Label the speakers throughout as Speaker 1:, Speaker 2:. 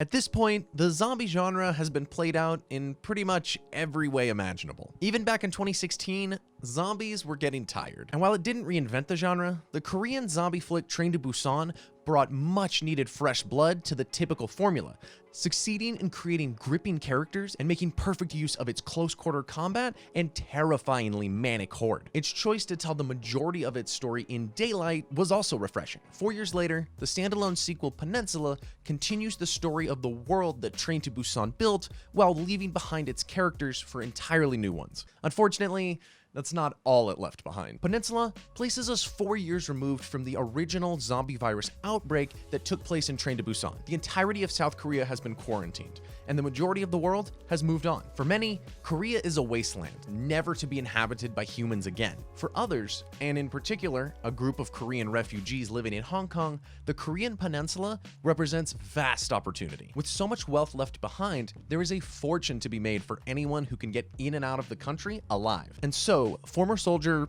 Speaker 1: At this point, the zombie genre has been played out in pretty much every way imaginable. Even back in 2016, zombies were getting tired. And while it didn't reinvent the genre, the Korean zombie flick Train to Busan brought much needed fresh blood to the typical formula, succeeding in creating gripping characters and making perfect use of its close quarter combat and terrifyingly manic horde. Its choice to tell the majority of its story in daylight was also refreshing. 4 years later, the standalone sequel Peninsula continues the story of the world that Train to Busan built while leaving behind its characters for entirely new ones. Unfortunately, that's not all it left behind. Peninsula places us 4 years removed from the original zombie virus outbreak that took place in Train to Busan. The entirety of South Korea has been quarantined, and the majority of the world has moved on. For many, Korea is a wasteland, never to be inhabited by humans again. For others, and in particular, a group of Korean refugees living in Hong Kong, the Korean Peninsula represents vast opportunity. With so much wealth left behind, there is a fortune to be made for anyone who can get in and out of the country alive. And so, former soldier,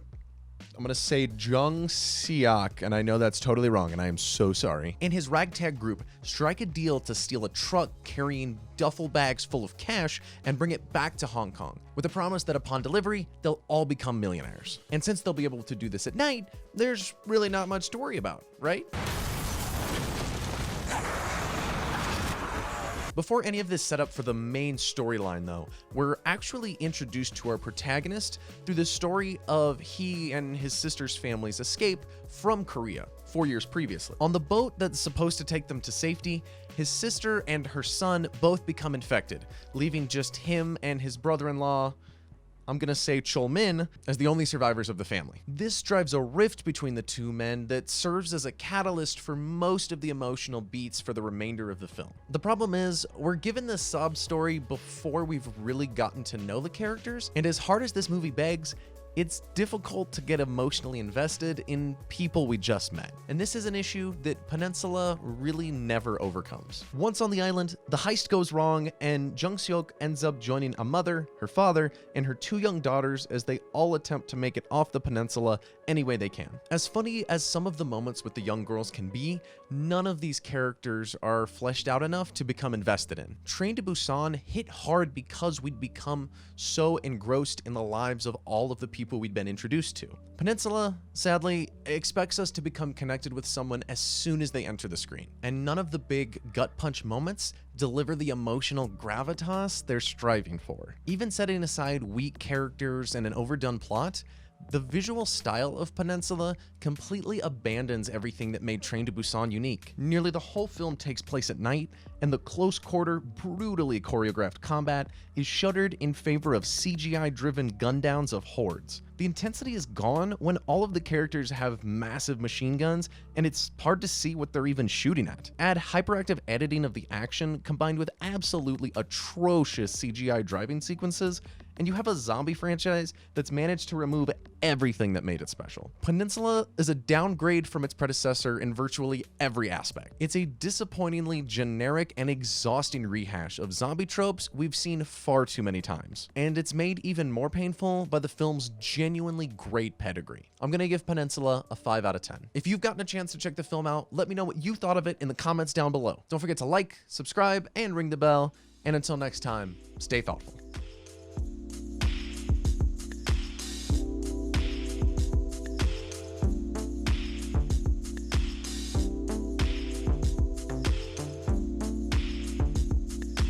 Speaker 1: I'm gonna say Jung Seok, and I know that's totally wrong, and I am so sorry, and his ragtag group strike a deal to steal a truck carrying duffel bags full of cash and bring it back to Hong Kong, with the promise that upon delivery, they'll all become millionaires. And since they'll be able to do this at night, there's really not much to worry about, right? Before any of this set up for the main storyline though, we're actually introduced to our protagonist through the story of he and his sister's family's escape from Korea 4 years previously. On the boat that's supposed to take them to safety, his sister and her son both become infected, leaving just him and his brother-in-law, I'm gonna say Chol-min, as the only survivors of the family. This drives a rift between the two men that serves as a catalyst for most of the emotional beats for the remainder of the film. The problem is, we're given this sob story before we've really gotten to know the characters, and as hard as this movie begs, it's difficult to get emotionally invested in people we just met. And this is an issue that Peninsula really never overcomes. Once on the island, the heist goes wrong and Jung Seok ends up joining a mother, her father, and her 2 young daughters as they all attempt to make it off the peninsula any way they can. As funny as some of the moments with the young girls can be, none of these characters are fleshed out enough to become invested in. Train to Busan hit hard because we'd become so engrossed in the lives of all of the people we'd been introduced to. Peninsula, sadly, expects us to become connected with someone as soon as they enter the screen, and none of the big gut punch moments deliver the emotional gravitas they're striving for. Even setting aside weak characters and an overdone plot, the visual style of Peninsula completely abandons everything that made Train to Busan unique. Nearly the whole film takes place at night, and the close-quarter, brutally choreographed combat is shuttered in favor of CGI-driven gun-downs of hordes. The intensity is gone when all of the characters have massive machine guns, and it's hard to see what they're even shooting at. Add hyperactive editing of the action combined with absolutely atrocious CGI driving sequences, and you have a zombie franchise that's managed to remove everything that made it special. Peninsula is a downgrade from its predecessor in virtually every aspect. It's a disappointingly generic and exhausting rehash of zombie tropes we've seen far too many times. And it's made even more painful by the film's genuinely great pedigree. I'm gonna give Peninsula a 5 out of 10. If you've gotten a chance to check the film out, let me know what you thought of it in the comments down below. Don't forget to like, subscribe, and ring the bell. And until next time, stay thoughtful.